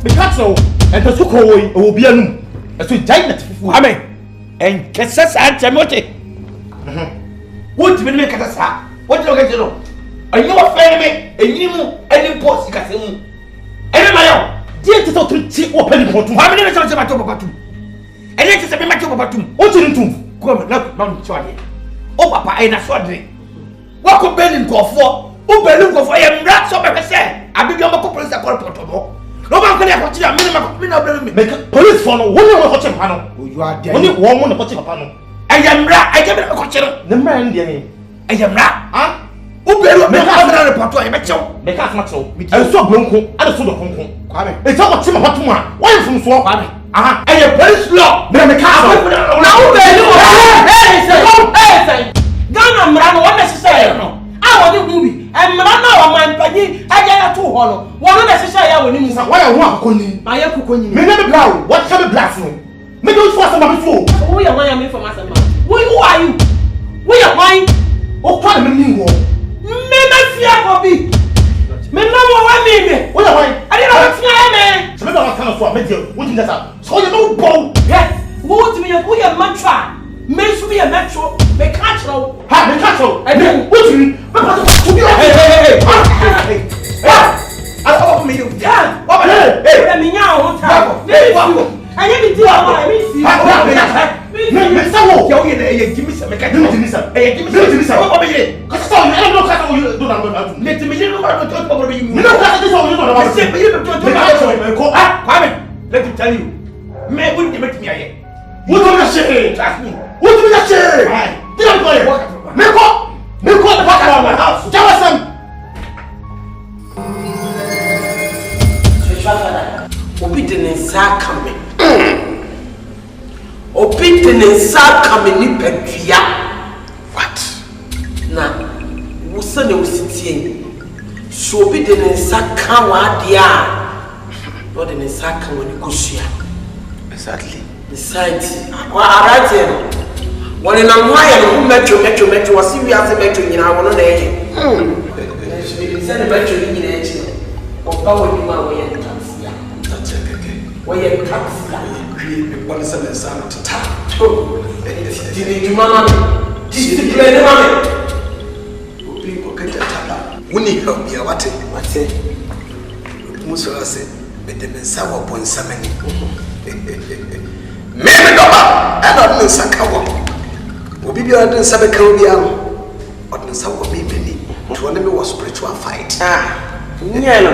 Because so, and the Suko will be a noon. As we giant, I mean, and Cassas and Tamote. What do you make us? What do you get to know? And you are family, and you any post Cassim. Everybody, dear to talk to see open for 2 minutes of Batum. And it is a matter of Batum. What do you do? Come, not Charlie. Oh, Papa, and a swordry. What could Berlin go for? Who Berlin go for? I am rats of a say. I be your couple is a corporate. No one can have a minimum. Make police follow 1 hour watching panel. You are dead. Only 1 woman watching a panel. I am rat. I give it a coach. The man, dear. I am rat. Huh? Who better make a report to a metro? Make us much so. I saw Bronco and a sort of Hong Kong. It's all what Tim Hotuma. Why from Swamp? Ah, and your police law. Then the castle. Now, Ghana, what necessary? I want the movie. And Marana, my penny, I get a 2 hollow. What necessary? I will need some. Why I want Kuni? I am Kuni. Me never blow. What kind of blasphemy? Me don't force them before. Who are you from us? Who are you? We are mine. Oh, what a meaning. Me not fear for me. Me no more me. What am I? I didn't know fear me. So me don't come for me. What is that? So you know bow. Yes. What me who your mantra? Me should be a metro. Me catch now. Ha, me catch now. I mean, what you? Hey. I don't me you. Yeah. What hey. Let me now. Hey. I need to me sawo. Yo ye give me some. Give me some. Hey, give me some. What me? Cause so you don't know you do that. Let me you know what to talk about you. You know that this one you don't know. I say you don't talk about. Ah, come let me tell you. Me wouldn't make me here. What do you say? Trust me. What do you say? Did I go here? Me go the fuck out of my house. Tell us some. Obedience coming. Obedience coming ni pedria. What? Na, wusa ne wusiti. So obedience come wa dia. Lord in come when you kushia. Exactly. Besides, right here. When in a wire, metro, was we have the metro in our own age. Send a metro in age. Or power in my way and taxi. That's okay. Why you taxi? One is a son to tap. Did you mamma? Discipline, mamma. People get a tap. When you help me, what's it? Mussola said, but then sour upon some. Maybe no, I don't know Sakawa. Obi bi odin sabe kan bia no odin sa wo bi beni to one me was spiritual fight nya no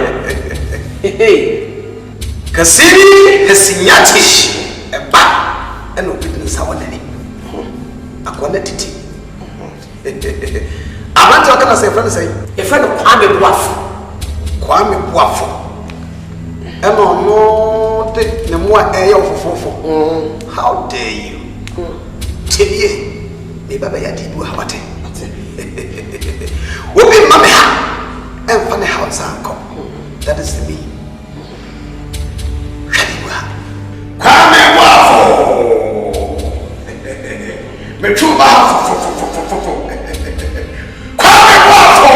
kasiri hasinyati eba eno bi din sa wonani akwana titi abantu akana say friend say e friend Kwame Boafo eno no de ne mo eye ofofofo how dare you tell me baba ya dibu hawate wo be mama ha en fa ne house anko that is me Kwame Boafo me chuba Kwame Boafo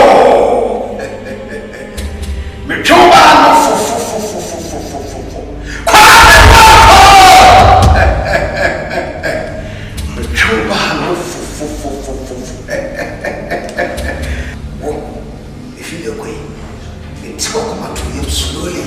me chuba no Kwame Boafo me chuba no if you look away, it's welcome to him slowly.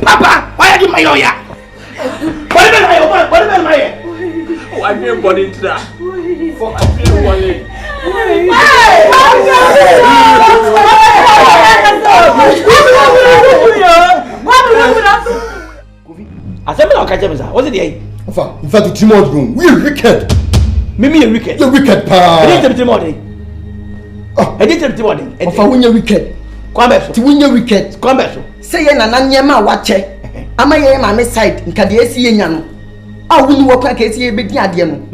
Papa, why are you my lawyer? What about my I feel body to that. For I feel one. I said, I'm catching myself. What's it? In fact, tomorrow's room. We're wicked. Mimi, wicked. You're wicked, pa. I didn't tell you I didn't tell you if I win your wicked. Come back to win your wicked. Come back. Say, and Nanyama, watch it. Am I in my side? In Kadiesi and Yan. I will work like a big yadian.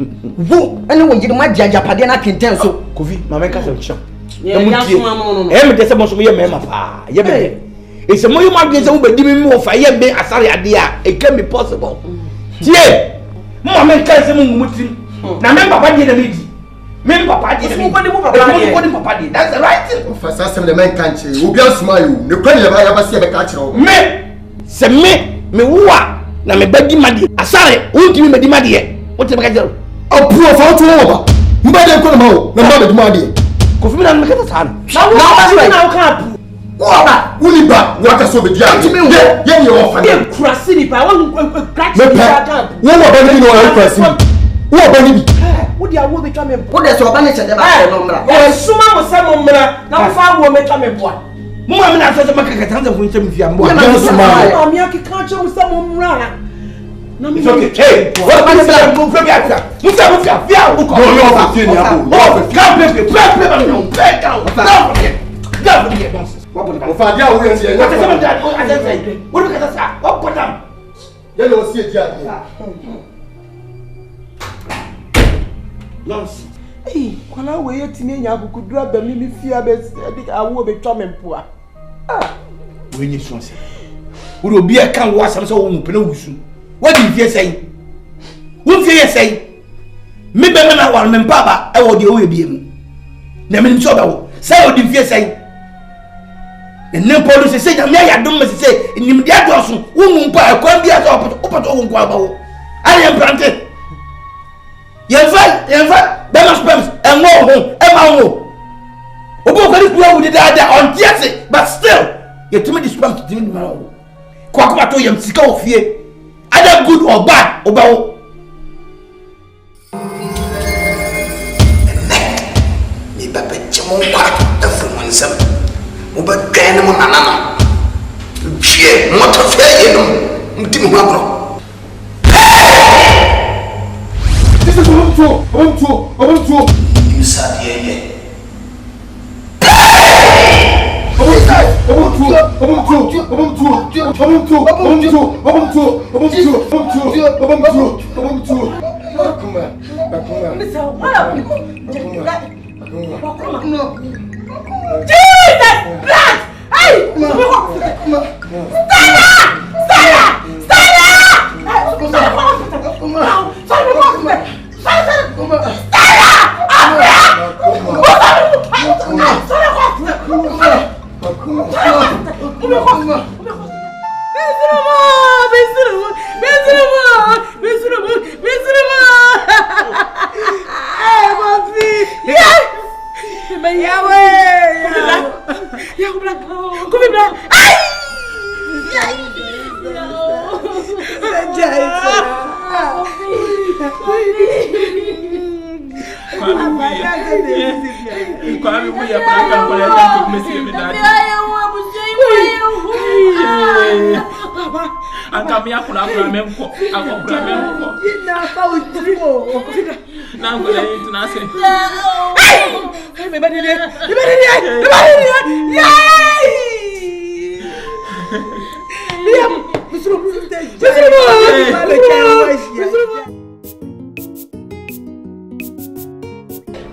Who, and when you might judge a padena can tell so. Kofi, my man can't show. There's a most of your mamma. It's a more you might get over giving more fire being a sorry idea. It can be possible. Yeah, Mamma can't say Mutin. Now, remember, Papa did a meeting. Remember, Papa did a meeting. That's the right thing. For some the man can't say, who just smile. The credit of I ever see a catcher. Me, say me, wah. Now, me beg money. I sorry, won't give me the money. What's the matter? Oh, poor for two over. You better come out. No matter the money. Coffee and make a son. Now, can't. What? Uliba, what a so be judged. Yeah, you're off. I'm crossing it. I want to crack the camp. What about you? I'm crossing. What about you? What do you want me to come? What is your manager? Oh, Suma was some now far will make a boy. Mama, I'm not going to get with him if you are more. I'm Yaki can't show some run. It's okay. Hey, what about that? Move from Hey, when I wait to me, I could grab the mimi fear best. I think I will be coming poor. When you so say, would be a can was some so penalty. What did you say? What did you say? Maybe I want me, Papa, I will do you. Never so say what did you say? And no police say, I don't say, in the other woman, I can't be at all. I am planted. Yes, Bella's pumps, and more home, and my home. Obo with the other on Jesse, but still, you're too many spams to do now. Quackmato yam sika of fear. Either good or bad, Obo. Me papa Jamon quack, the from some. Uber Ganamo Nana. Cheer, not a fair, you know. This is home to. You sat here.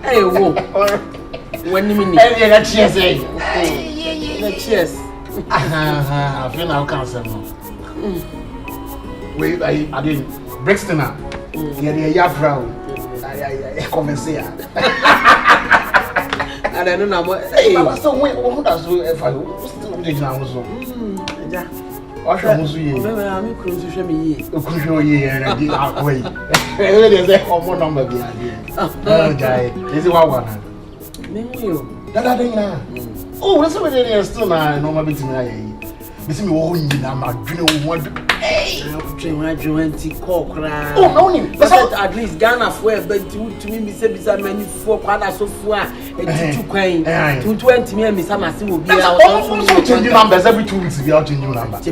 Hey, whoa. When you mean it? Cheers, cheers. I feel now cancer. Wait, I didn't. Brixton, yeah, brown. I come and see her. And I don't know what. Hey, so wait, what does if I still did now? I'm going to show me. And I did not wait. There's a common number behind. Oh, guy, is it what one? Oh, that's what it is still now. No, my business. This is me. I'm a dream. Hey, I joined the cock. Oh, no, but at least Ghana for but to me, Miss many for Quada so far. And 220 me and Miss Amasi will be out. Changing numbers every 2 weeks. We are changing numbers.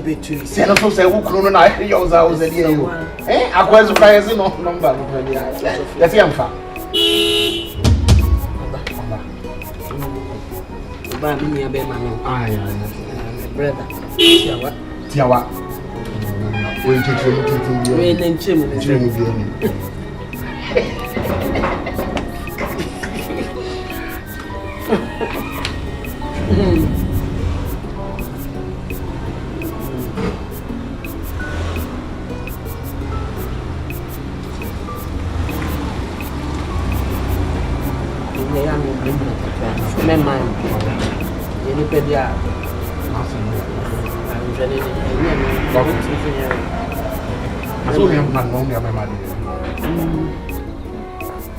Say, not so say, who couldn't I hear yours? I was a year. Eh, I was surprised in number. Let's see, I'm fine. Me a bear man. Brother. Tiawa. Wait to you. Wait and chim.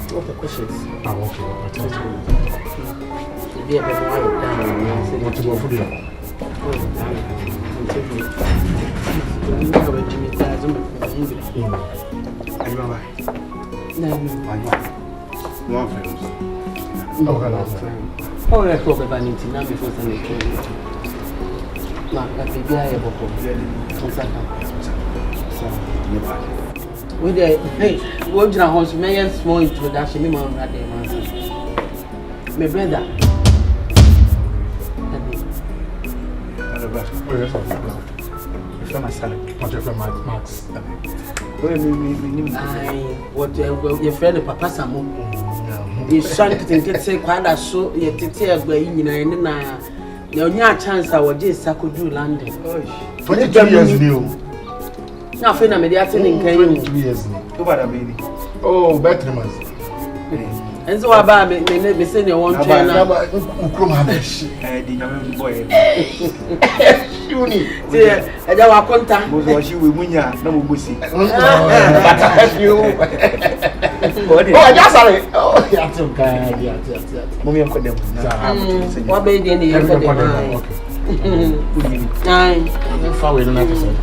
What the questions? Okay. What to go for you? Oh, let's go back into now before Sunday. With the hey, what you house may small introduction, me man had my brother. My son, not your friend Max. What your friend Papa Samu? His son can get say quite so, yet take where you know, You have a chance I was just do London. 22 years new. Now, I feel I'm in 22 years new. Baby. Oh, better months. And so I buy me send you one chain. I don't want contact. Was you with Munya? No, Bussy. Oh, just sorry. Oh, yeah, okay. Mommy, I'm them. What baby in the nine. I'm far away, don't have to say.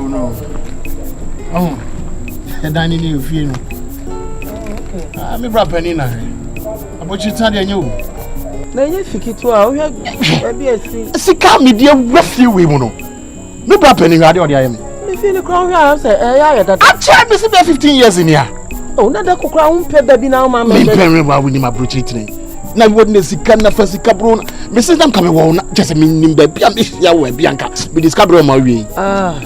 No. Oh, the dining you feel. I'm a brother in there. About you, Tanya, you. Then you think it well. We have Sika media roughly women. No brother in radio. I am. If you crown here, say, I tried to 15 years in here. Oh, not that crown baby now, mamma. Me parent, why we need my brooch today. Now, wouldn't see Canna for Sika Brown. Mrs. Them coming on, just a meaning baby. I'm Bianca. We discover my way. Ah.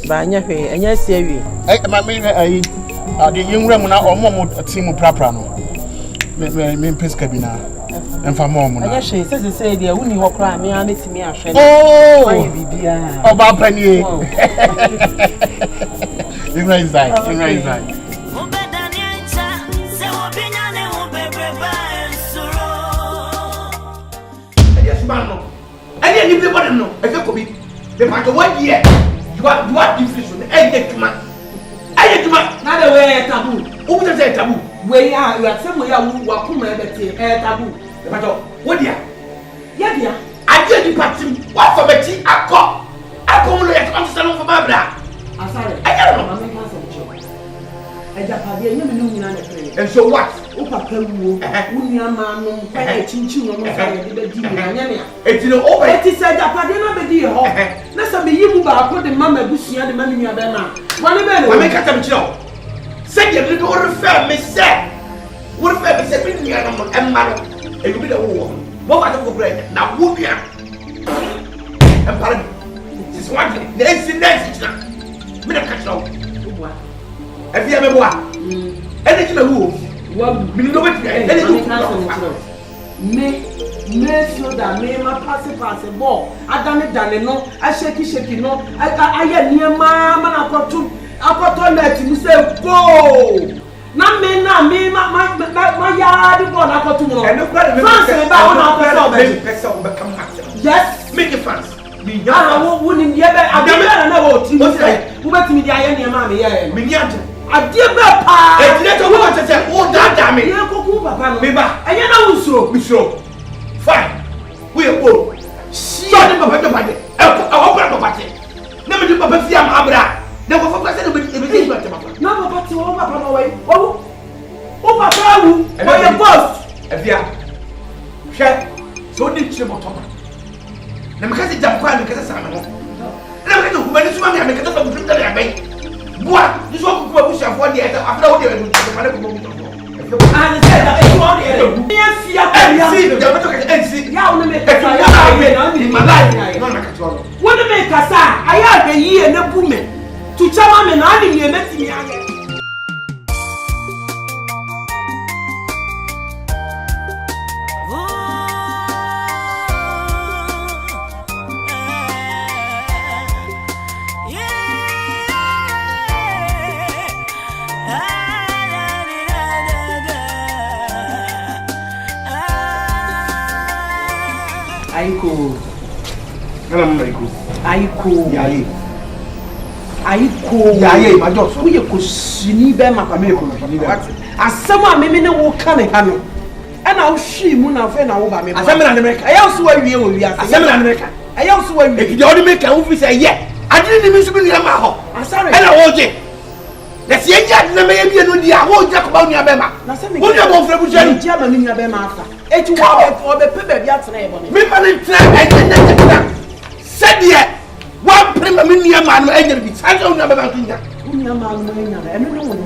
Banya fe enya sewi ma me the young woman or mom team prapra no me pesca bi na emfa mom na anya hwe say dia woni ho kra me a metimi ahwe oh why bibia oba pani you right side yes man no any people no e fe ko bi the part 1 year you are different. I get not the way taboo. Who does say taboo? Where you are somewhere who are come taboo. What dear? Yeah, I did the party. What for Betty? I come late on salon for my brother. I'm sorry. I don't know. AgyaPa De Nti and so what? Papa Unia man, chinchu, it's no over. It is AgyaPa De Nti. Let's have you put the mamma bushia the money you have. One man, I make a time show. Say you little refer me, sir. What if I said, and man, it will be the war. What I don't bread now, would be and pardon. This one, the incident. Me don't catch no. If you have a one, anything who me know what me so that me ma pass ball. I done no, I shake no, I near mama akoto net you say go. Na me my yard born akoto no. And no yes, make it fans. I wouldn't get I don't know who bet me the iron near mammy. Me I dear papa, and let her want to say, oh, damn me, papa, and you know, so, fine. We are poor. She got him about the party. I'll open up a party. Never do Papa Fiam Abra. Never for everything but Papa. No, Papa, to over Papa away. Oh, Papa, why your boss? If you are, share, so did you about Papa. Never has it done quite because I'm never know when it's money. I make a little bit that I make. What? This one could push for the other after all the other. I said that you want it. Yes, what to make us? I have a year and a woman to charm and I didn't let me. Aiko. Yeah, my job. We could see them up a miracle. As someone maybe no can handle. And I'll see Muna Fen over me. As I'm in America, I also wear you. As I'm in America, I also wear you. If you only make a movie say, yeah, I didn't even speak in my home. I'm sorry. And I want it. Let's see, yeah, the maybe no dear, I won't talk about your Bema. What you want from German in your Bema? It's for the paper yard name. Remember, said yet. One premier man, I don't know about India. And no one.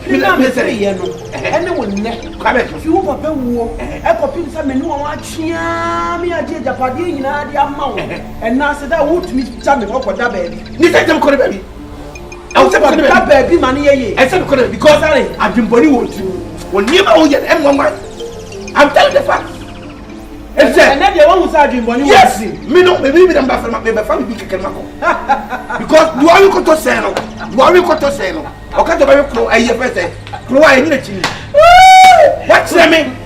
Remember, say, and no one. Come if you want to war, I copy some men who are me. I did AgyaPa De3 Nti, and now said I would meet something up for that baby. You said them could baby. I was about that baby money. I said, because I've been body wood to when you know yet M1. I'm telling the fact. And then the one who's arguing money. Yes, me no, maybe I'm back from my family because you are you to say no, you are you to say no. Okay, the very pro, I hear better. Pro, I need a chin. What's the mean?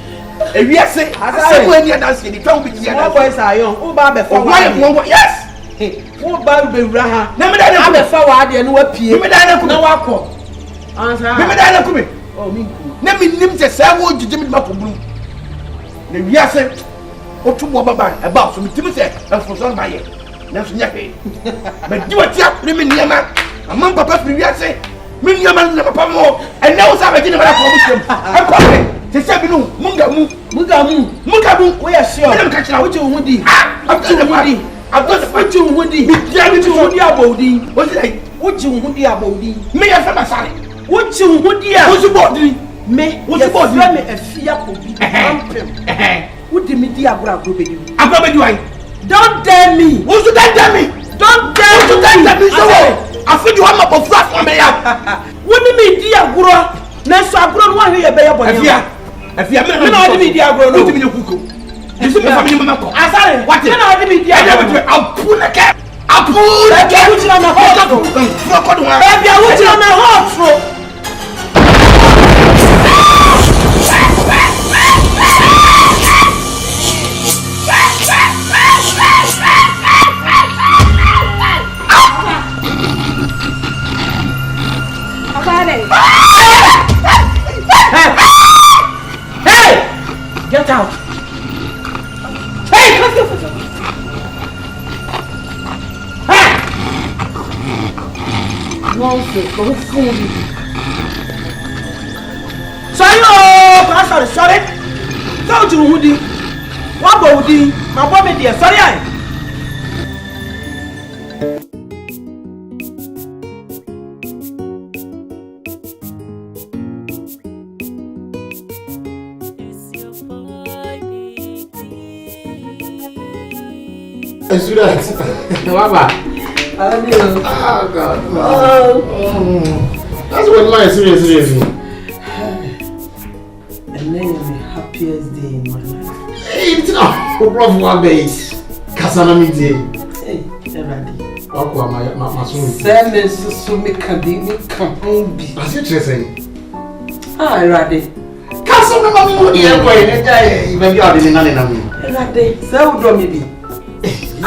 If you say, I say, when you're dancing, the tongue with your boys are young. Oh, Baba, for why? Yes. Oh, Baba, Raha. Never that I'm a forward and what P. Never that I could not walk. Never that I could. Oh, me. Let me name the Samuel Jimmy Mapu. The Yasset. Or two more about some Timothy and for some by it. That's nothing. But do a tap, women near man. Among Papa, we are saying, Miniaman never more, and now I'm getting a promotion. I'm calling. They said, no, Mungamu, we are sure I'm catching out you, Woody. I'm to the party. I've got to fight you, Woody. Woody, what's it? What you would be about? Me as a son. What you would be about? Me, what's about me? A fear will be. What did me dear Grab do? Don't dare me! What's that dare me? Don't dare me! I feel you have a flat for me. What do you mean, dear Gura? Next, I've grown one here, baby. If you have not been dear Gura, don't be a cuckoo. This is the family member. I said, what did I be dear? I'll pull a cat. I'll pull a cat on my heart. Baby, I want you on my heart. Hey! Get out! Hey! Come! Hey! Nonsense! Don't fool me! Sorry! Don't you Woody? What about Woody? My boy, dear. Sorry, Sweetheart, Baba. Oh God. That's what my seriously. And then the happiest day in my life. Hey, it's not a problem one base. Kasana me day. Hey, everybody. What my son? Send so me can be. As you say. Ah, ready. Kasana me money boy. Even you are the nani na me. Ready. So do me be. I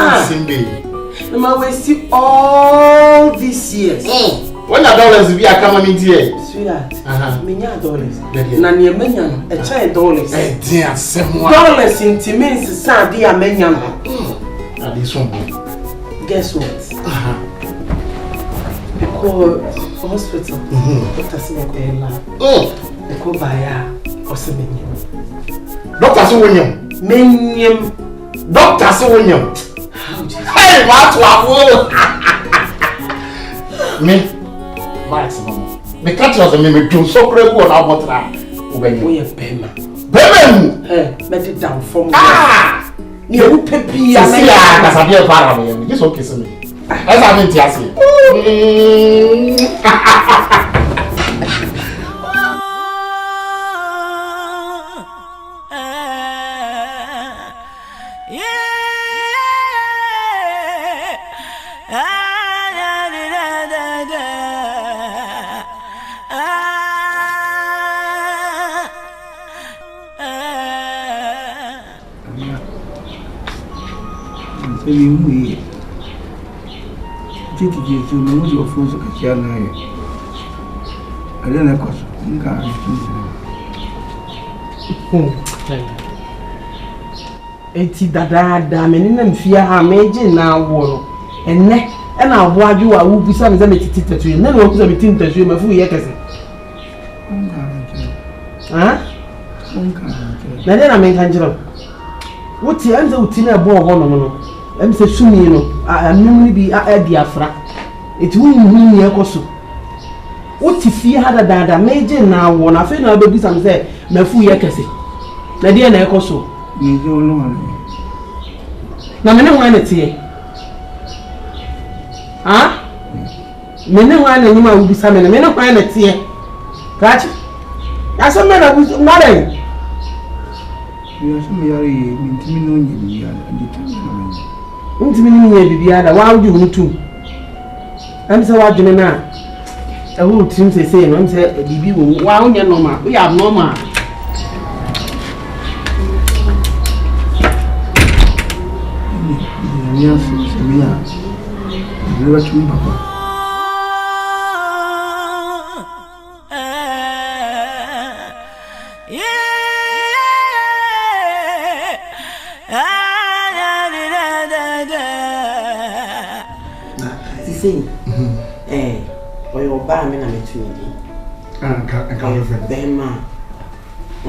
wasted all these years. When the dollars be a coming in here, sweetheart, $1 $. Na near Menyan, a child dollars. Dear, $1 in Timmins, son, dear Menyan. This one. Guess what? I call hospital. Dr. Sinekoela. I call Baya or Semenium. Dr. Sinekoela. Menium. Dr. Sinekoela. Hey, what? Me, maximum. Me catch us me do so great one about that. We are Bema. Bema. Let it down from ah. You peppy. I see ya. That's a dear part of me. Just okay, see me. That's how I'm telling you. titi so no was your phone so ka na ye I don't know cause nka eti dada me na mfia ha meje na wo no enne na aboaju wa wo bisa me za metiti tatu na wo bisa metiti tatu mafu ye kese ha na de na me kan jiro wuti anza wuti na bo ho no em se sumi no amnum bi adi afra eti wu ni ekoso wuti fie ha dada meje na wo na fe na be bisa me se mafu ye kese na de na ekoso ni jo no na mene ho ana tie ha mene ho ana nyima wo bisa mene ho ana tie kachi asa mena bu mare yo so me yare mintimi no nyi ya andi tan na ntimi no nyi bibia da wa wuju mutu am se wa dwene na ewu tim sese no am se bibi wo wa onye normal we are normal ya se me ya ni wa chumi papa oyo ba me na metu ndi Anka bema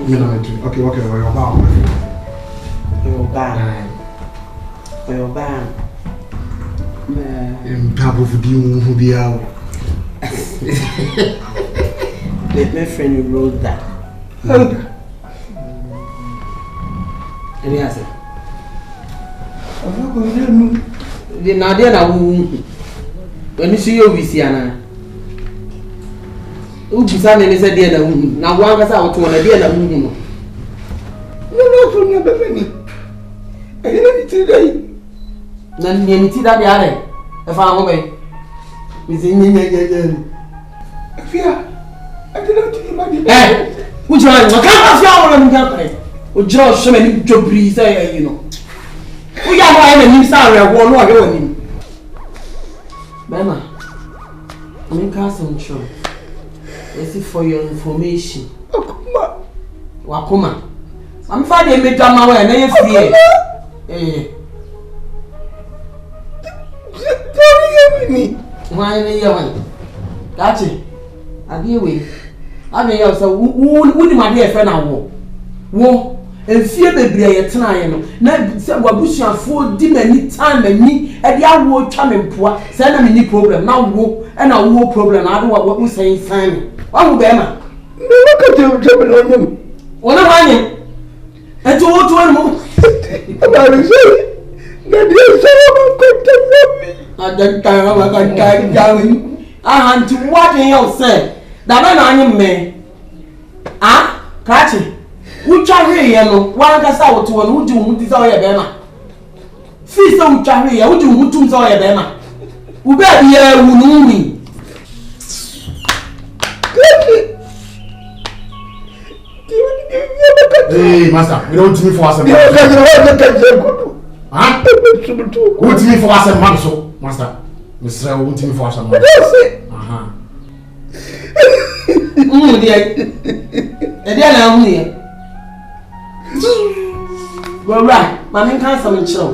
me na metu okay oyo ba oyo ba mpabo fudi hu bia my friend who wrote that and he said the nadia na wu when you see you visiana u bisa me se dia na wu na wa ga sa oto na dia na wu no no so nya be ni e ni ti dai na ni ti da dia re e fa ho be mi se nya fia adela ti ma di u jira ma ka fia wo na nja kare u jira so me ni jobri say you know u ya wa na ni sa re wo no age wani Bema, I'm casting show. This is for your information. Wakuma. I'm finding me down my way, and I fear. Why are you one? That's it. I deal with. I mean, also, wouldn't my dear friend I war. And fear baby, I try no. Said Wabushia for dim any time and me, and the hour coming poor, send me any problem. Now war and a war problem. I don't know what we say, Simon. One will be Emma. Look at you, trouble on him. One of mine. And to what one more. About it, that is so I don't time I can down. I had to what you said. That man, man. Ah, catch it. Ucha hwe no wanga sa woto no wudi hu sa oye be ma fi sa ucha hwe wudi hu tum sa oye be ma u be bia wu no mi hey master we don't me for us man ah what me for us man so master Mr. what me for us man aha dia na hu ye Right, my can't summon show.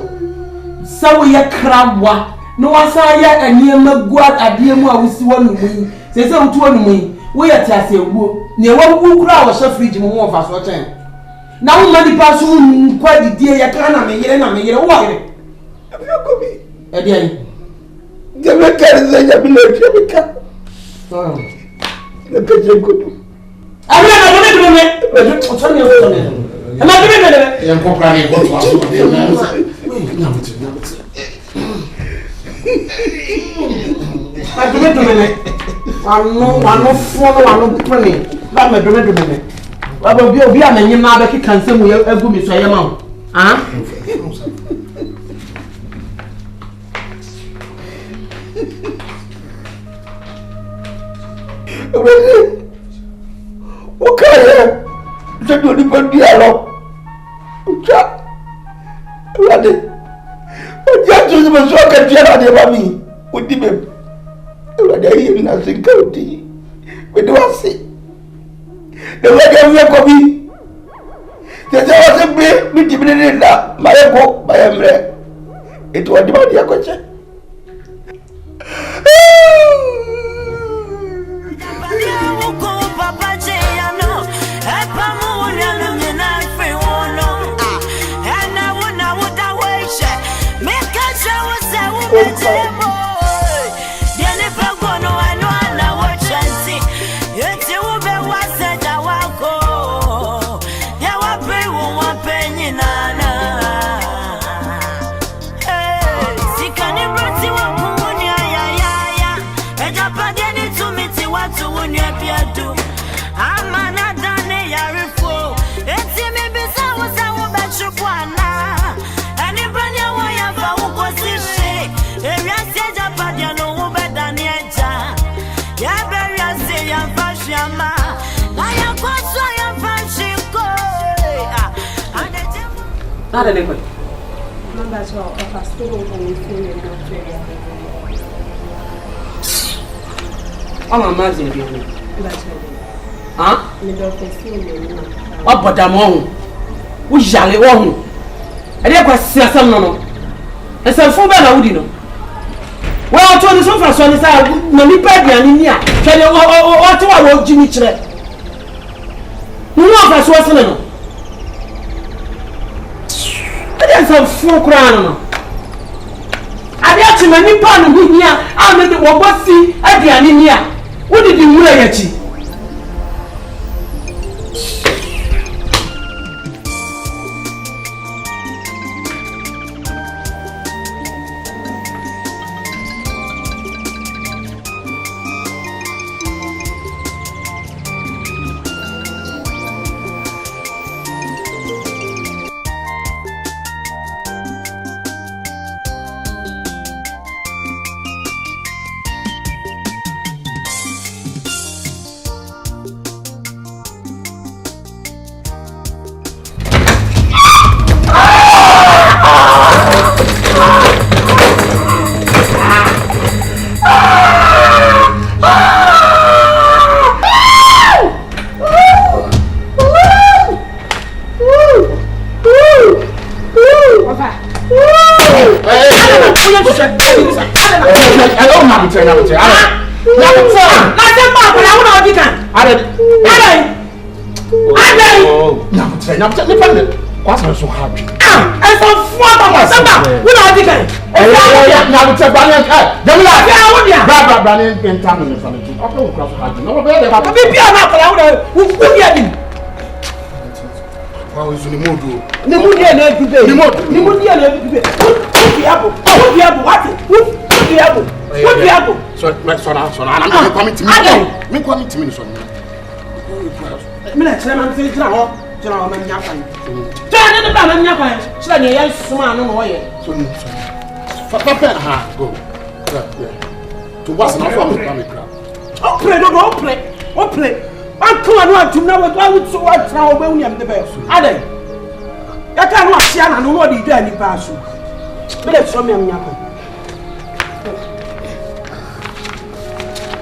So we are crabwa. No one saw yet a near Magua at dear more with 1 wing. Say some 2 wing. We are Tassie Woo. Near 1 woo crowd was so free to move us for 10. Now, money pass soon quite the dear Yakana, and I may get a water. Again, the mechanism of the I don't know. Am I doing it? I'm complaining what was I do it. I'm not follow, I'm not playing. Let me do it. I will be a man, you mother can send me a good Miss Ayamon. Ah? Okay. Je dois lui dire alors. Regardez. Regardez, je me suis que tu as des familles. What did you do? Nothing county. But do I see? The way of your copy. There's a bit between my book by a it was about your question. Not anyway. That's all. If I still don't feel it, I'm amazing. huh? Me don't feel it. What but I'm on? We shall it on. I didn't see some no. And some food I would know. Well, I told you so far, so I no me bad and in here. Tell you what I want Jimmy Chet. No, that's what's no. There's a full crown. I got to many pound of here. I made the Wabosi at the anemia. What did you do? So happy. And some father was we are digging. Now it's a banana. Brother, in town in front of you. Okay, cross happy. No, better. Who get him? How is the mood? The mood here, the mood here, what? So, my son, I'm coming to me. I'm coming to me, son. I'm saying, I'm the banana yappan, so yes, man, no way. So, go. To what's not from the crowd. Oh, play. I can't to know what I would so much how when you have the best. Are they? I can't watch Siana, no one did any pass. But let's show me a yappan.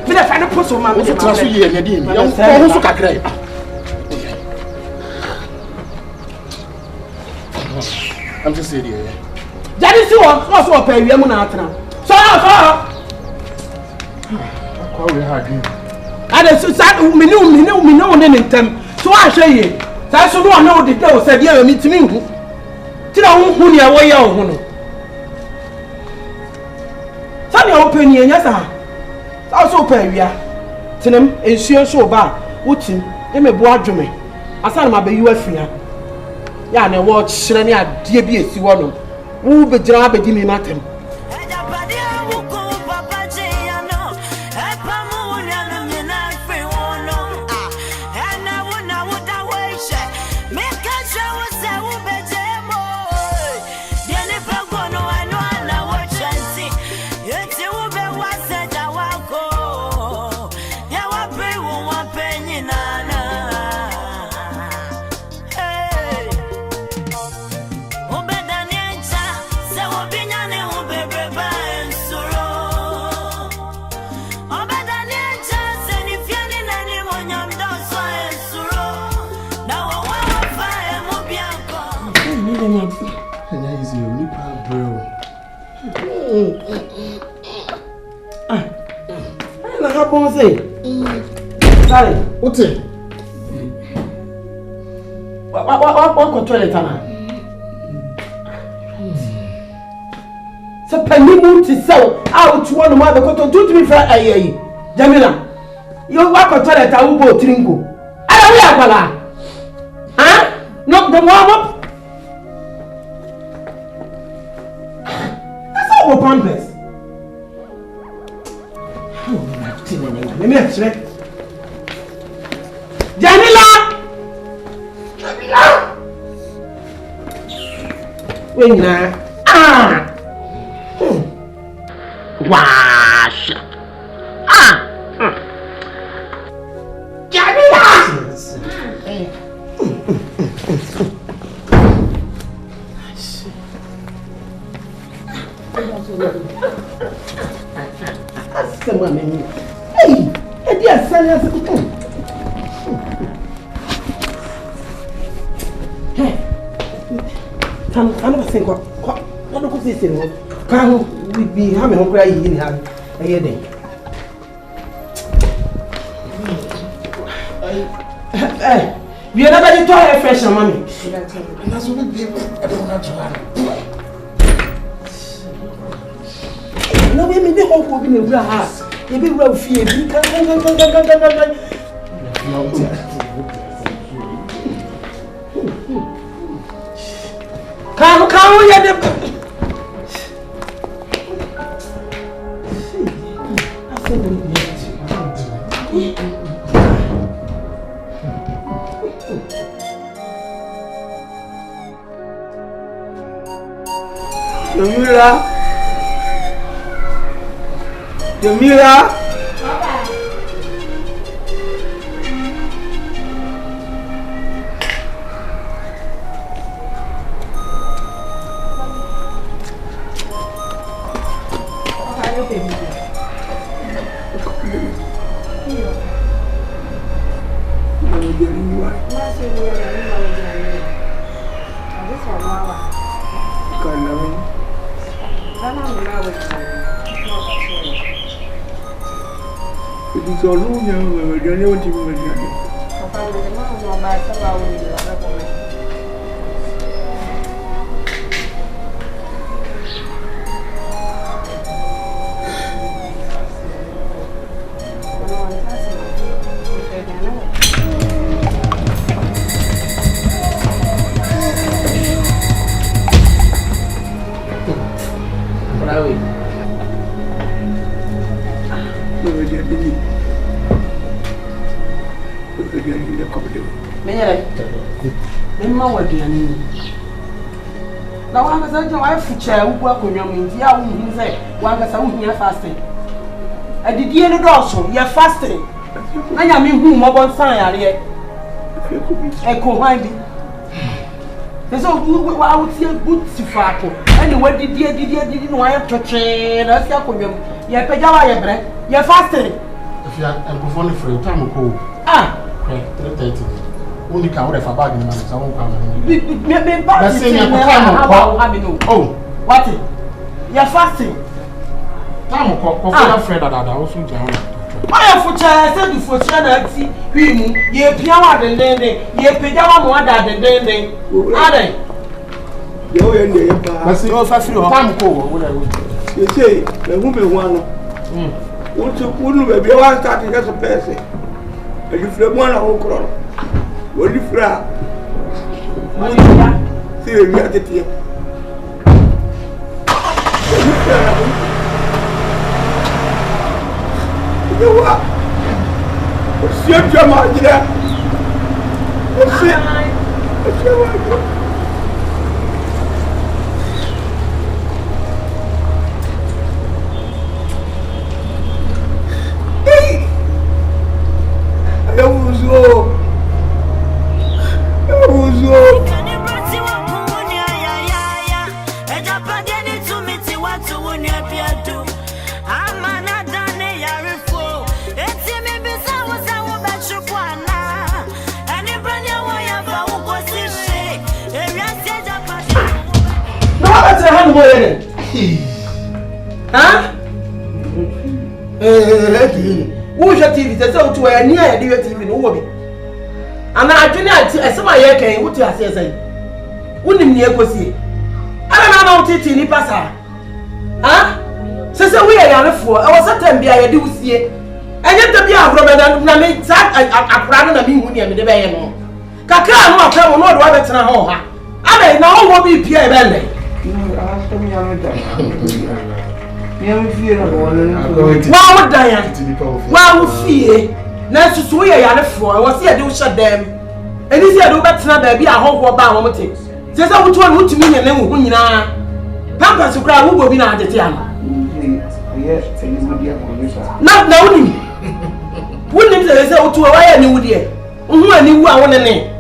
But I find a person, man, who's a transfer here, Nadine. Who's a crack. I'm just saying here. That is also a pay woman out now. So, we had you. I said, me know, in time. So I say, that's no one know the door said, yeah, meet me. Tell who you are way out. Tell your opinion, yes, sir. Also pay we are. Tell them, and she so bad. What's him? Let me board me. I said, my baby, you are free. Ya na watch shirani adie bi esi wono wo be gira abedi mi matem pon say. Sorry. What's it? What toilet ana? So panimu ti sell out one mother ko to me for ayi. Jamila. You walk on toilet a wo tringo. Ala we agbala. Huh? Knock the warm up. That's all pampers. Let me check. Jamila! Wait now. Wash. Jamila! Someone hey, dear son, hey, I'm not saying what do you say? Can we be having a cry in her a year day? Hey, we are not going to try a fresh money. And that's what we do. I don't want to run. No, we mean the whole will be in the house. You be well feared. Come, Jamila. So long, you don't want to be with you. Now, I'm going to wife chair who work on your means. Yeah, who say, one gets a woman fasting. I did hear the also, you're fasting. I mean, whom mobile sign are here. Echo, why be? So, I would see a good sifaco. Anyway, did you know I have to train? That's your commune. You're pajama, you're fasting. If you are performing for your time, go. Ah, 3:30. Only can order for bag in the man. I won't come. That's saying you're oh, what? You're fasting. Time will call Fred that I also down. I have for child, said before China, see, ye piano than then, ye pajama more than then. Are they? You're in there, but see, you're fasting. Time call, whatever. You say, the woman one. Wouldn't be one starting as a person. And you flip one whole crowd. What do you fly? See, we got it here. You know what? What's your drama here? What's it? What's your drama? Hey! I was low. Huh? Who shot TV? They say to a near TV no woman. And I do not see some of your cane, what you are saying. Wouldn't you ever see? I don't know what you passa. Huh? So we are for. I was at time be I do see it. And yet the be a brother and I made that a crowd of me when you the bay. Kaka, no, come on, no rabbits in a home. I may now will be Pierre Bentley. Why would Diane? Why would fear? Now, so we are for. I was here to shut them. And this year, do better baby. I hope what about one thing. Says I would want to me and then when you are Pampas to cry who will be at the time. Not knowing. Wouldn't they say to a wire new dear? Who I knew I want to name.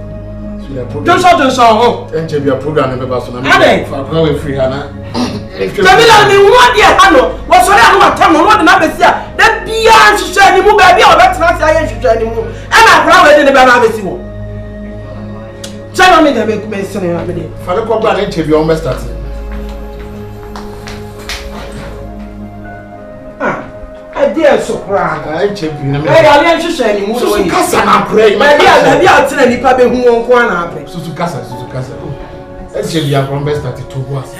Don't shout and song. And your program in the for free, Hannah. Camilla, me one year, Hannah, was what I want to tell me what the number is. That beyond to share the move, baby, or that's not I should share the move. And I probably didn't have you. Tell me the big person. Father, come back and you almost started. I dare so proud. I champion. I didn't share any more. So, Casa, pray. My dear, I'll tell any puppy who won't go on. Susukasa, Susukasa. Let's say you are from best at 2 was.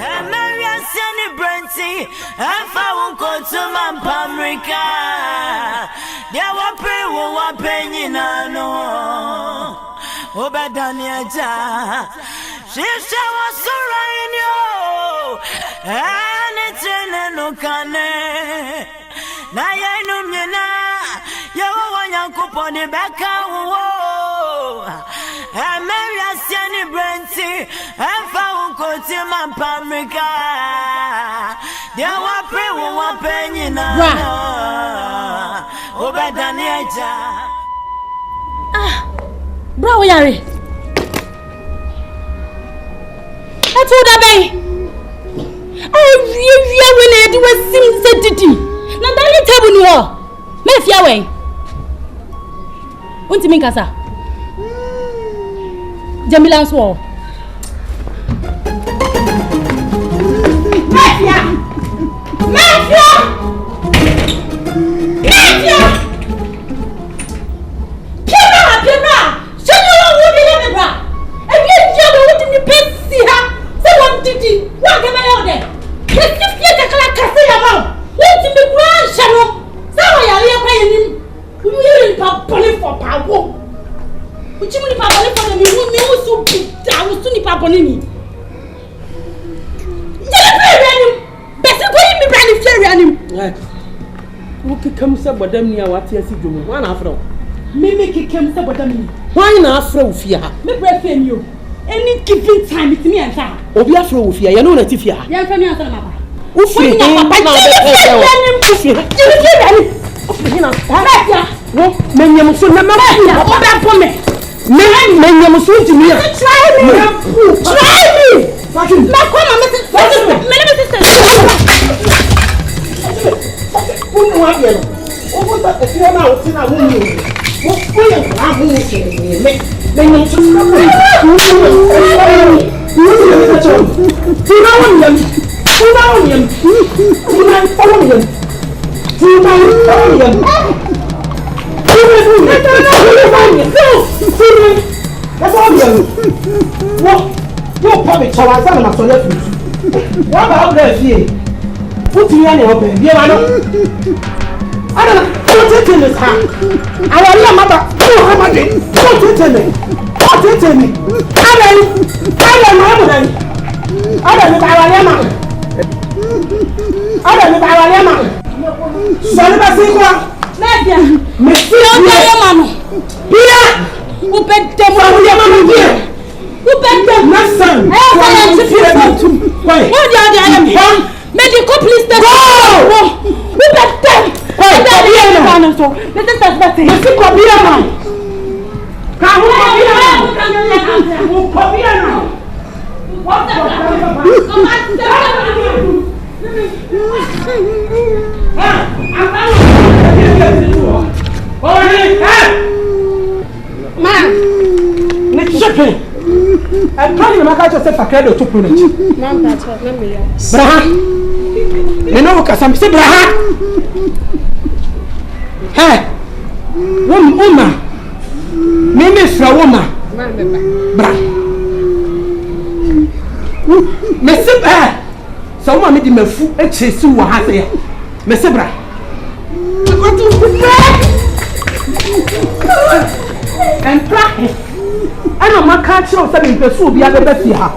I found go to my Pamrica. There were pay what penny no. Obadania, she was so right you. And it's in a no cane. Naya no mina. You want to put the back out. And Mary Asiani Brenty. I found go to my Pamrica. There were pray one penny now. Obadania. Ah, bro, Yari. I told Abe. I really was seeing now, that table no. Me fia way. Unti min kasa. Jamilan so. Mafia! Pima! So you would be bra. And you just me pay ha. Someone did what can I order? Let's just get a crack. What in the grand shadow? Someone are paying him. You are for power. Which you mean, Papa, for me, who knows so big? I was soon Papa Nini. Best going me brand fairy anim. Who could come sub what them near what you see doing? One after. Maybe he came sub what I mean. Why not throw fear? Me breath in you. Any given time it's me and her. Or be afraid of fear, you know that if you are. Young family answer, Papa. Ufi, I'm trying to make yourself a credit to put it. Mom, that's what number you are. Braha. You know, because I'm saying Braha. Hey, Woman. Mimi fra woman. Bra. Mese ba. So woman me di mafu e chesi wo ha se ya. Mese bra. Entra. Ana maka chiro se me pesu obi abeba fi ha.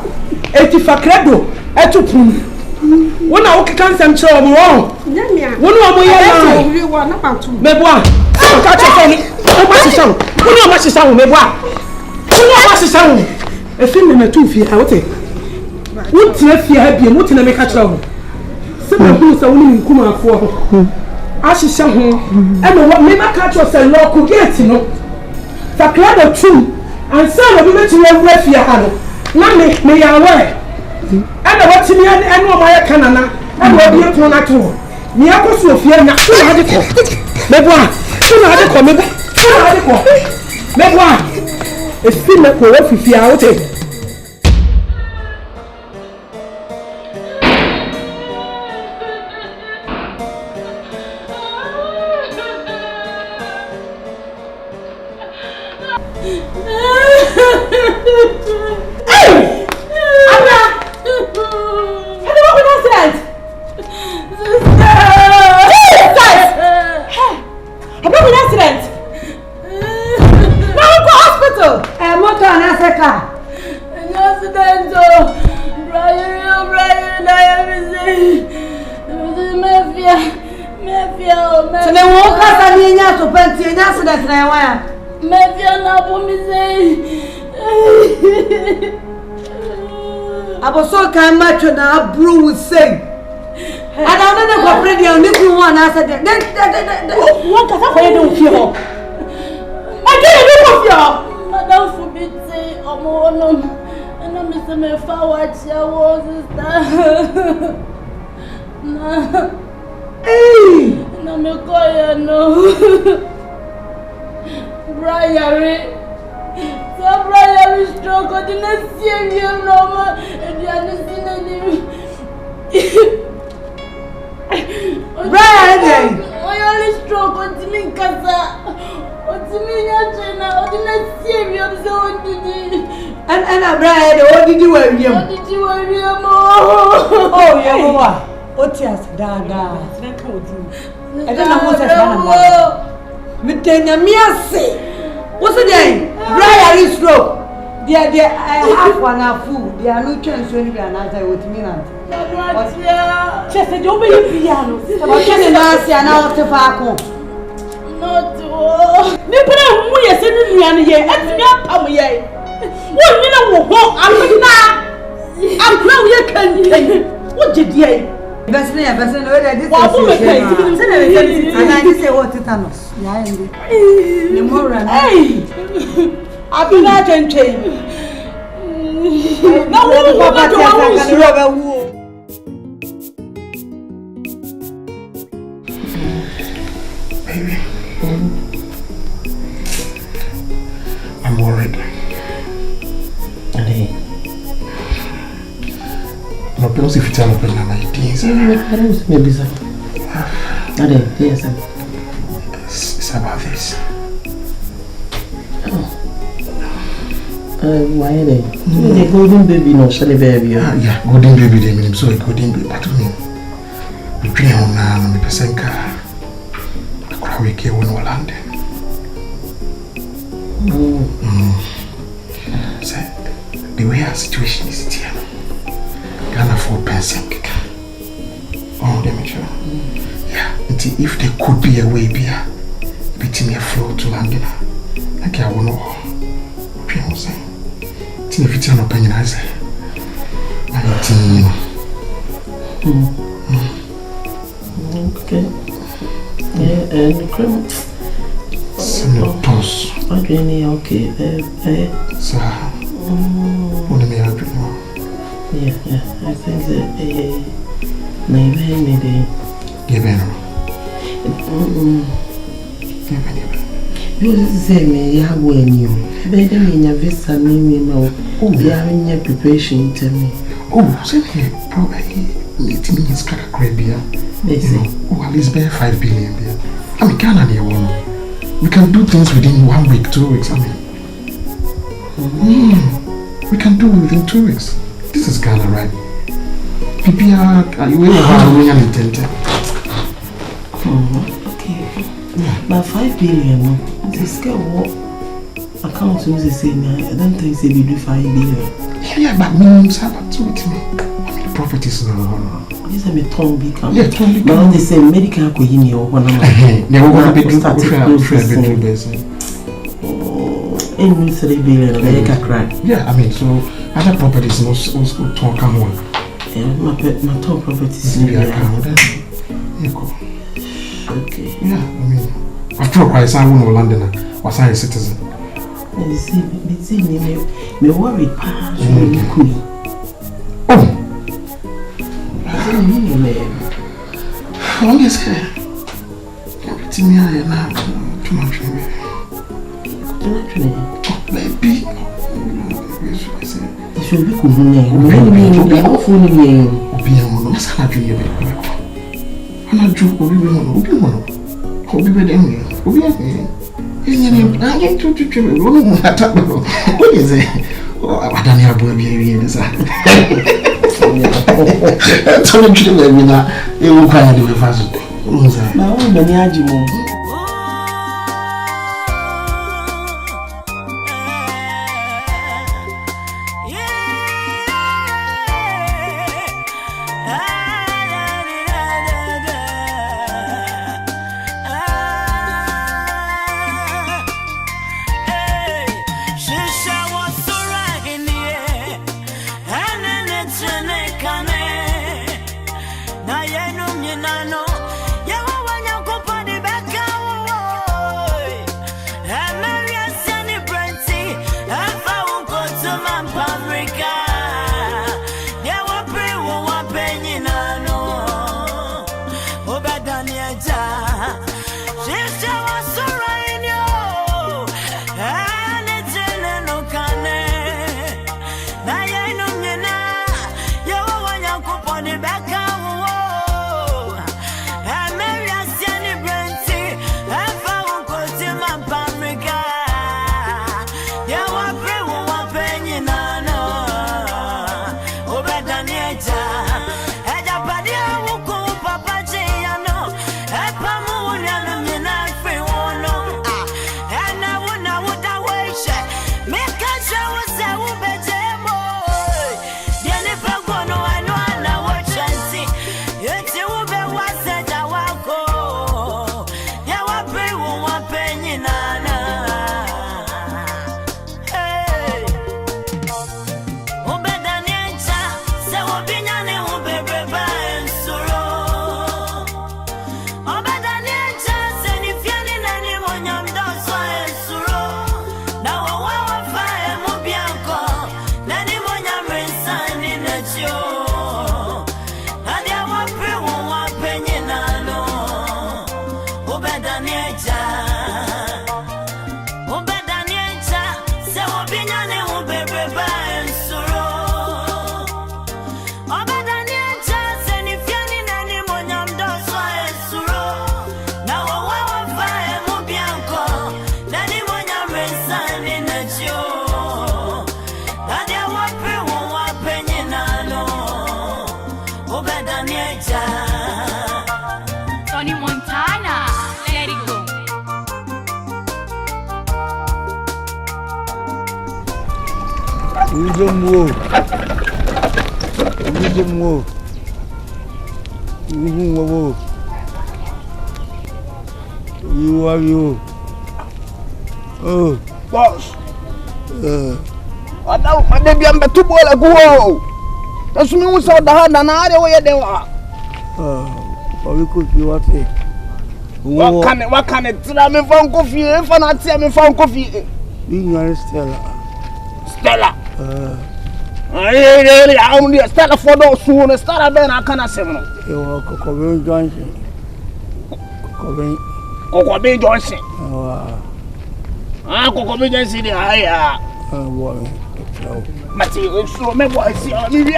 Eti fa credo etupum. Wona wo keka nsem chiro mo wo. Wona mo ye na. Meboa. Ka chiro ni. O ma sisa wo. Wona ma sisa wo meboa. Wona ma sisa wo. Efi me na tu fi ha wote. Wotia fi ha bia wotina me ka chiro wo. Se me hu se woni nkuma afo ho. Ashisha ho. E me ma ka chiro se local gate no. Fa credo tu. And some of you to your ref ya hano. Name me ya away. And what me and my canana, and what be a tonato. Me a go so fear na so radical. Meboa, so radical, Meboa. It's still a co if you are out. Aboso kan macho na brew with say. And I don't know what pretty on this one answer that. What ka fa do fi ho. I get it do fi ho. Madam forbid say omo no. And me say me fa watch ya wo sister. Na. Na me ko ya no. Brian Brian is stroke on the serious normal and you understand Brian, I only stroke on me casa. On me China, on the serious so did and Brian, what did you wear? What did you wear? Oh, yeah, Otias, Dada. I don't know what's that. Mitenya miase. What's the name? Brian is stroke. They have one food. They are no chance to be another with me. Just a job in piano. What can I say? I know to Faco. Not Nipper, we are sending me on here. And me up, I'm here. What minute will I'm not. I'm proud you can. What did you? Best name, this is what it is. Hey, I've been out and change. No one Baby, I'm worried. No, pero si ficha no pena na ideas. Maybe so. Yes. It's about this. Why they? The golden baby no shall baby. Yeah, golden baby they mean so golden baby but me. We pray on na me pesenka. Akura we ke won London. Say the way our situation is here. Ghana for pension. Oh, let me show. Yeah, if there could be a way here, between a flow to London, like I won't know. People say, if it's an opinion, I say, okay. Yeah, and cream. Some toast. Okay, so, what do you mean? Yeah, I think that maybe. Give in. You say me, ya when you. Better mean your visa, me, no. Oh, they are in your preparation to me. Oh, say here, probably 8 minutes crack Arabia. They say, oh, at least bear 5 billion. I'm a Ghana near one. We can do things within 1 week, 2 weeks. I mean, we can do it within 2 weeks. This is Ghana, right? People are okay. Yeah. But 5 billion, this girl what account was the same. I don't think they will do 5 billion. Yeah, but minimum salary to me. Profit is no. This is a tongue big. Yeah, tongue big. But they say medical could you know one of my. They were going to be doing business. In 3 billion, America crack. Yeah, I mean, so other properties also talk come on. Yeah, my top properties. Okay. Yeah, I mean, after all, I won London. Was I a citizen? You see, me worried, pa. Oh. What is it? It's me. I am too much. Baby. It should be cool. You are you. Oh, boss. I don't want to be a two ball ago. That's me who saw the hand and I way they are. We could be what it. What can it tell me from coffee if I not see me from coffee? You Stella. I only a Stella for those who want to start then I cannot say no. You are Cocoa Johnson. Cocoa Johnson. Cocoa Johnson, I but you so me boy see me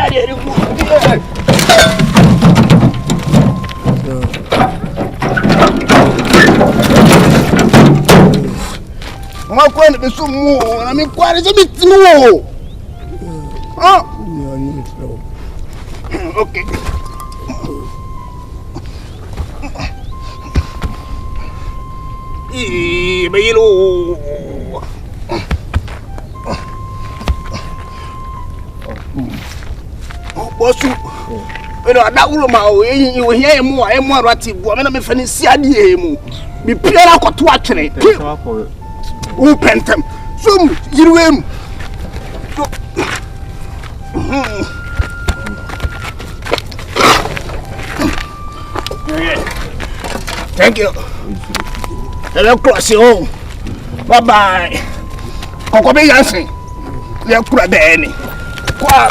Mo ko ni so mu na me kware se bitinu o. Ah. Okay. Bayilo. Bosu. Eno ada ulo ma o yin wo hia emu a emu arati bo me na me fani si ade emu. Bi piara akoto atwere. O pentem. So yirwem. Thank you. Hello, cross you home. Bye bye. Koko be yansin. Le kura be ni. Kwa.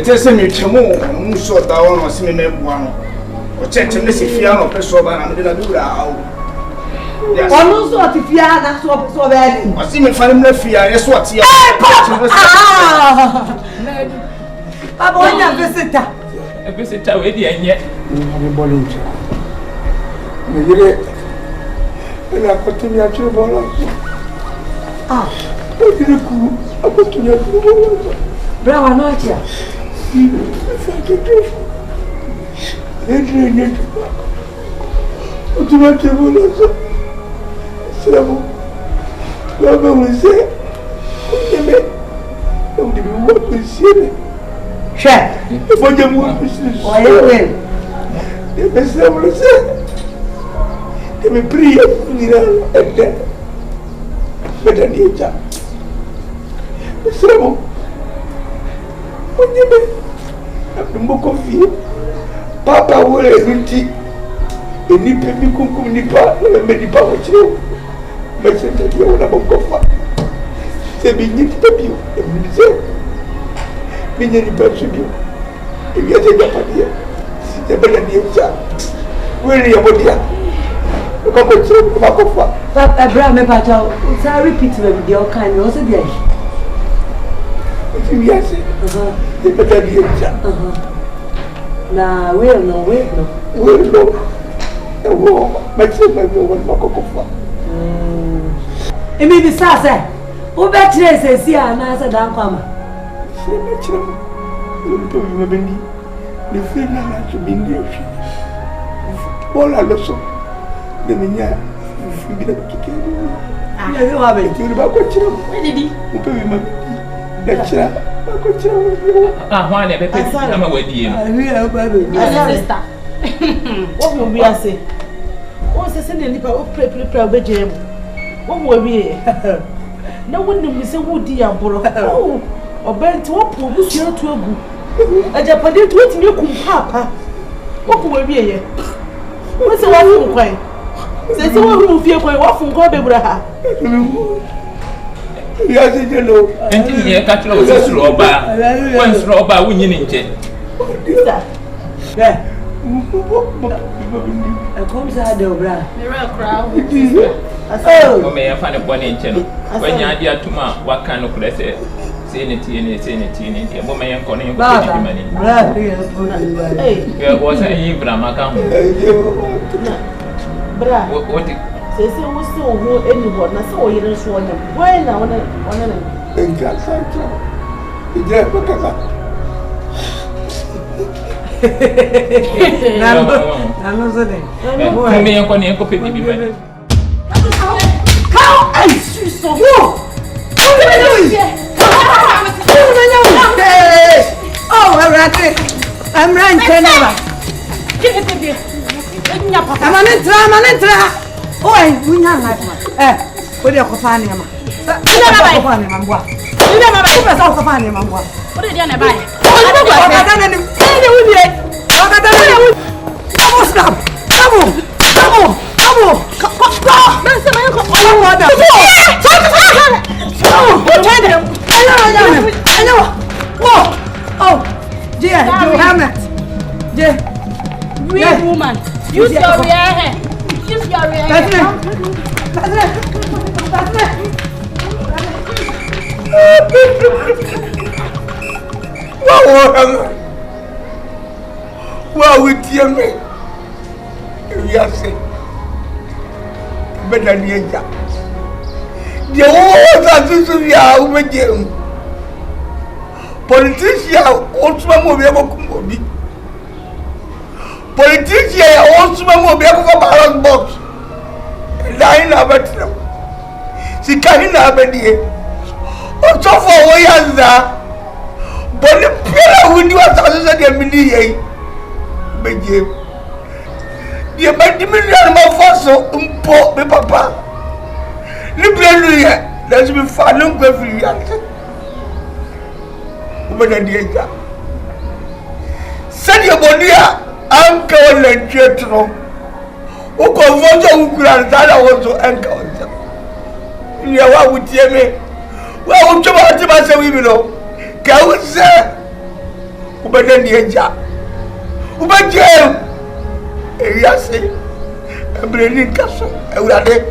Tese mi chemo mu so da won se me mebua no o cheche me se fia no peso ba na me la dura awo onu so ti fia na so be ali o se me fa me fia ye so ti ya baba onya visitor we di enye me bolu nche me yire ina kotimi a chu bolu o yire ku akotimi a chu bolu brava noite. Tu vas te voler ça. C'est bon. Là, vous savez. Vous aimez. Vous devez vous apprécier. Chef. Il faut que vous appréciez. Oui. Et bien, ça, vous le savez. Et mes prières finiront éternelles. Mesdames et messieurs. C'est bon. Vous aimez. Mboko vie papa wole nti eni pebi kunkum nipa me nipa wo chiro me se te yo na mboko fa se bi ni pebi o mi se bi ni nipa chibio e bi ate ja padia si te bela ni ucha wele ya bodia ko ko chiro ko ko fa papa bra me pata o sa repeat me bi o kan o se bi ai ti yase te bela ni ucha na will no. Ewo, mas você vai ver o macocofa. E me bisasa. O betre se na sa dan kwama. Se betre. Eu tô me bendi. Le fait na tu bindi o fi. Bola lo so. De minha fi bi da kike. Ah, eu va bem. Tu ba ko tira. We didi. O pe me da tira. Ah, why never pay I'm with you? Sister. What will be I say? What's the sending lipa of prepare bedroom? What will be? No one will say, would dear Boro? Oh, or bent to up with you to a good. AgyaPa De3 Nti, Papa. What will be here? What's the one who cry? Say, so who fear quite often go to Braha. Yes, you know. And you catch no robber. Once robber, we need it. Yeah. I come to the Obra. Oh, may I find a one in channel? When you are to ma, what kind of press it? Say it in a woman and calling money. There was a Ibram. What? Say so was so who anyone na so you don't show them. Why now one I'm Amanentra. Oi, munya life. What do you call Fanny? What do you Real woman. Use your real hair. Use your real hair. Wow, with you, me. We are saying, better than the old are politicians also will be able to be. Politicians also will be able to balance box. Line of it. She can't have any. Also, for years, but the pillar will do as a million. But you, the million more fossil, import me, papa. Liberally, there's been far no good for you. Send your body, uncle and Jetro. Who convert you grandfather also uncle. You are what would you me? Well, what you want to say, we know. Can we say? Who but then the angel? Who but you? Yes, I'm bringing castle. I will have it.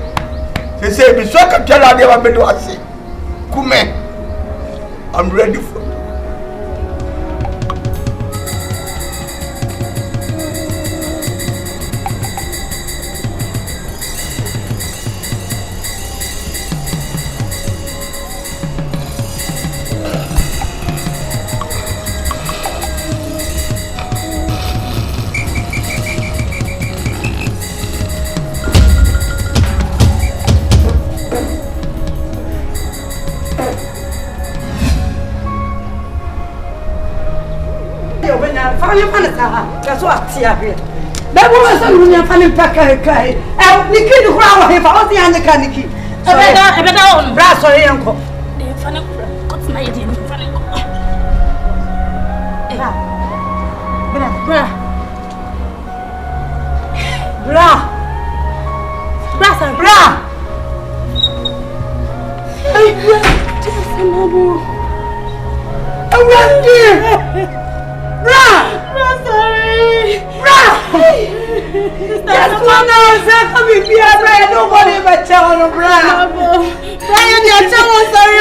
They say, be so can tell her never been to us. Come, I'm ready for you. That's what I see here. That was a woman funny packer cry. The kid who ran away for the Aniki. I better own brass or uncle. The funny what's my idea? Bra. That's one hour, coming here, Brian. Nobody but tell on Brian. Brian, you're sorry.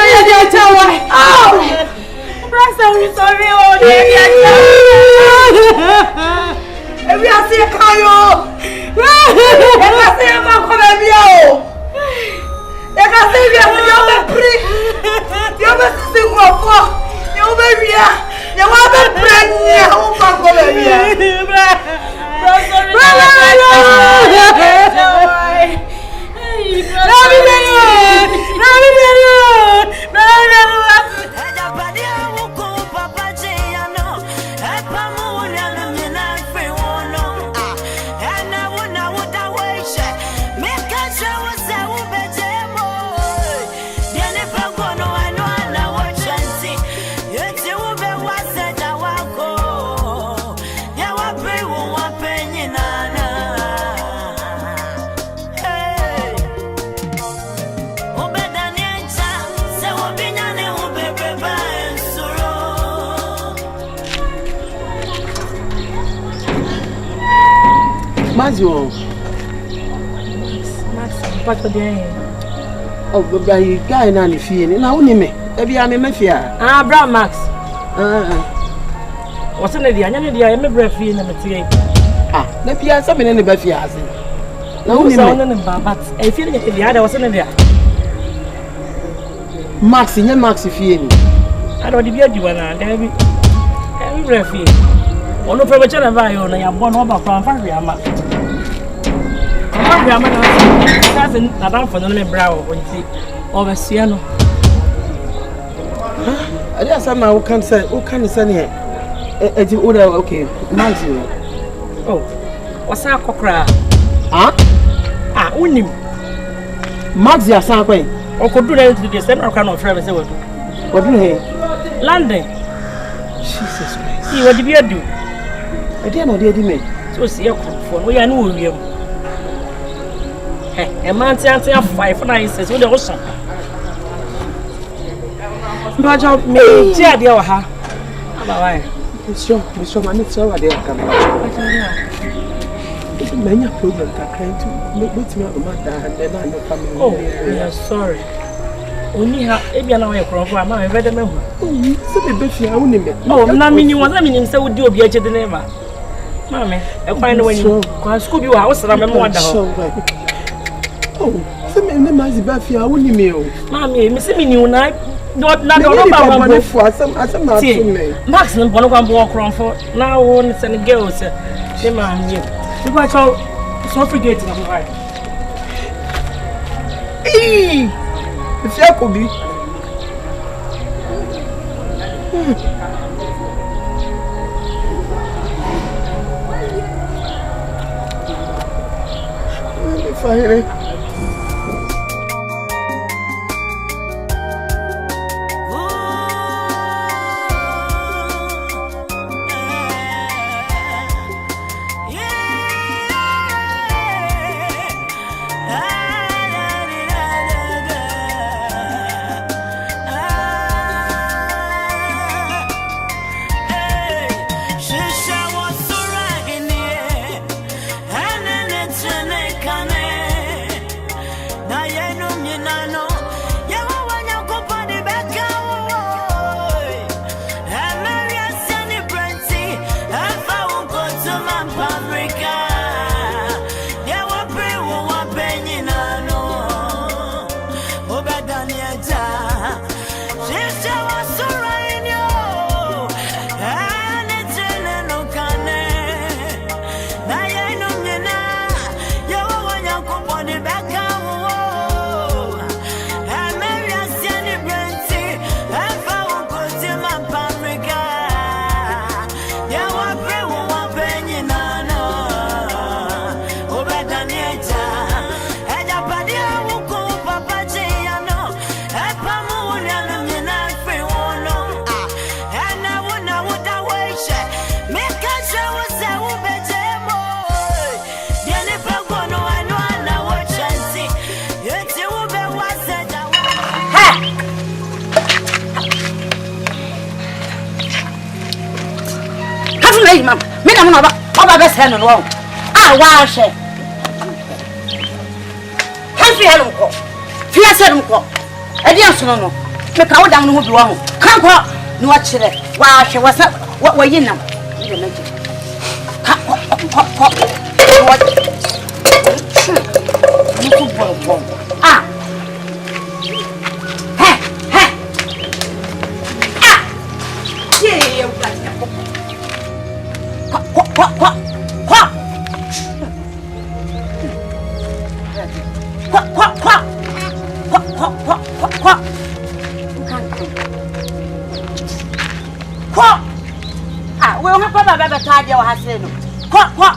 Oh, Brian, sorry. If you see a Kayo, if I see a Macomio, if I see you're pretty, you're a single walk, you're baby, you want to bring me home from Colombia. Mazio. Max, what for the Oh, but I guy na ni fie ni na woni me. E bia me mafia. Ah, bra Max. What's in the dia? Nya ne dia me bra fie na metie. Ah, na pia so me ne ba fie ase. Na woni So me. ne ba but e fie ne dia da what's in the dia? Max nya Max fie ni. I don't be adu na da bi. E bra fie. Ono fe be chere ba yo na ya bo no ba kwa fa hwe ama. I'm not going to for the brow. Overseer. I just somehow can say, who can say here? Okay, Manzi. Oh. Wasa kokra. Ah, unim. Max ya san kwen. Okodu na nti de sem na no frɛ me sɛ wadu. Wadu he? London. Jesus Christ. Si wadi bi adu. Ade na de adi me. So si ekrofo no ya na wo wiem. E man ti ante afai na is so de wo so. Mbaja me Ti ade wa ha. Aba wa. Mission man it's over there come. Many problem kakra nti wait me about that and then I know family. Oh, yeah, sorry. Oni ha ebia na wo ekrofo ama me bede me hu. So be be fia wo ni me. Oh, na mini wona mini se wodi obi agye de ne ba. Mama, e kwan na wani. Kwa school bi wa wo sra me mo wada ho. Oh, so me na mazi ba fia wo ni me o. Mama, me se mini una na do no ba wa bo asam na to me. Max no bono kwan bo okrofo. Na wo ne se ne girls. She ma me. You go to so forget na mo right. If you could be. Fire. Mam, me na mo ba be se no no. Ah, wa hye. Kan fi helum ko. Fi asedum ko. E di anso no. Me ka wo dam no ho bi wo ho. Kan ko ni wa kire. Wa hye wa yinam. Me de meji. Ka ko. Wa. Ni ko bon. Ah. He. Ah. Ye wa. Tadia wa haseno. Kwa.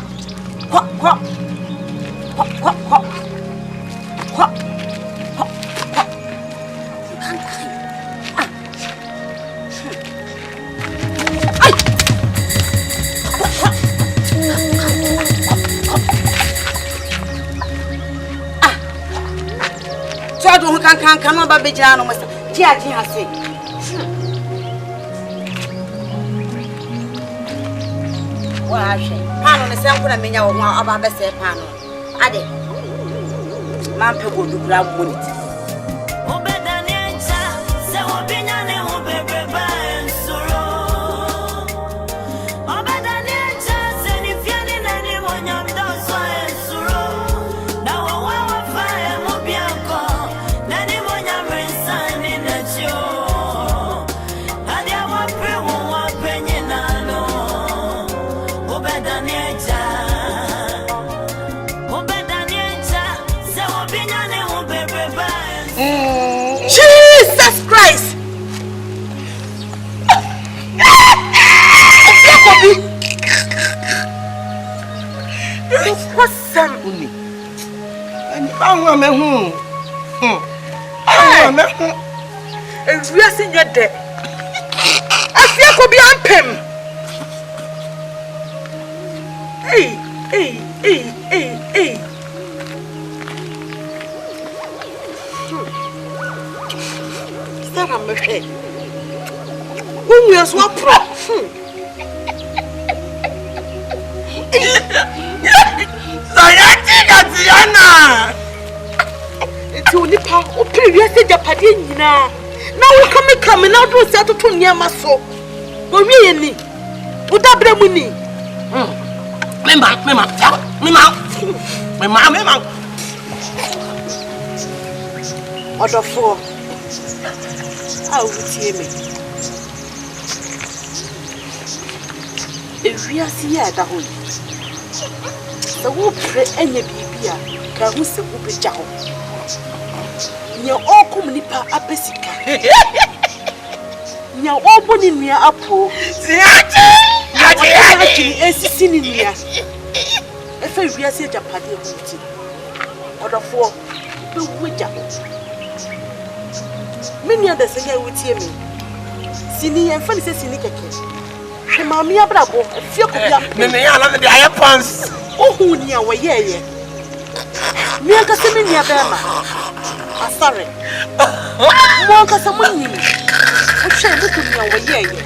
Chadu kan no ba bejira no masa. Ti aji hase. Washe pano ne sanku na menya wo ho aba be se pano ade man pe go dukura boniti obedani encha se obinya ne ho bebe ba ensoro obedani encha se ni fiani na ni monyam do so ensoro na wo fa e mo bianko na ni monyam resani na chio ade wa pe wo wa penyina no obedani encha se obinya ne ho bebe ba Bawo me hu. Me hu. Ewiase nya de. Afia ko bi ampem. Hey. Stara me hwe. Who is what pro? Sayati Gatiana. It's only pa o previous AgyaPa nyina. Na wo come na do se atoto niam so. Wo wie ni. Wo dabre mu ni. Mema. Odofo. A wutie me. Ewiase ya da ho. Se wo pre enya bibia ka hu se wo beja ho. Nya okum nipa apesika. Nya oboni nua apo. Ati esisi ni nua. Efe wiase AgyaPa De huti. Odofo be wuja. Many others say you wutie me. Sini en fa ni se sini keke. Hwe maami abrabo, afie ko bia. Me ya na de aye pants. Ohu ni a weyeye. Mi aka se me nia be ma. Asare. Mo aka se mo nyim. O hwe bu ko nia weyeye.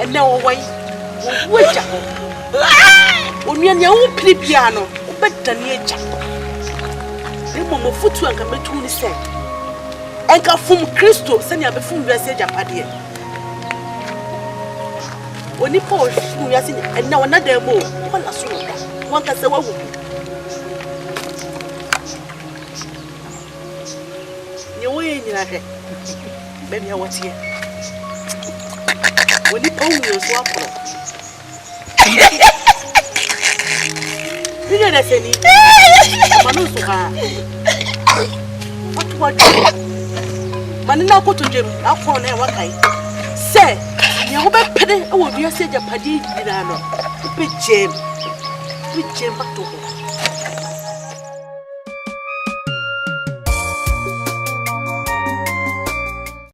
Ene wo wai. Wo wuja. Onua nia wo pili bia no, wo bedane agya. Emo mo futu anka metu ni se. Enka fum Kristo se nia be fum wiase AgyaPa De. Oni po fum wiase ni ena wona da mo, ko na so da. Won ka se wa wu. Ni wo ye nyina hwe. Be bia wotie. Oni po wu so akoro. Ni na se ni. Manu so ha. What? Manina ko to dwem afọ na e wakai se nya wo be pede e wo wiase AgyaPa De nyina no be jem bato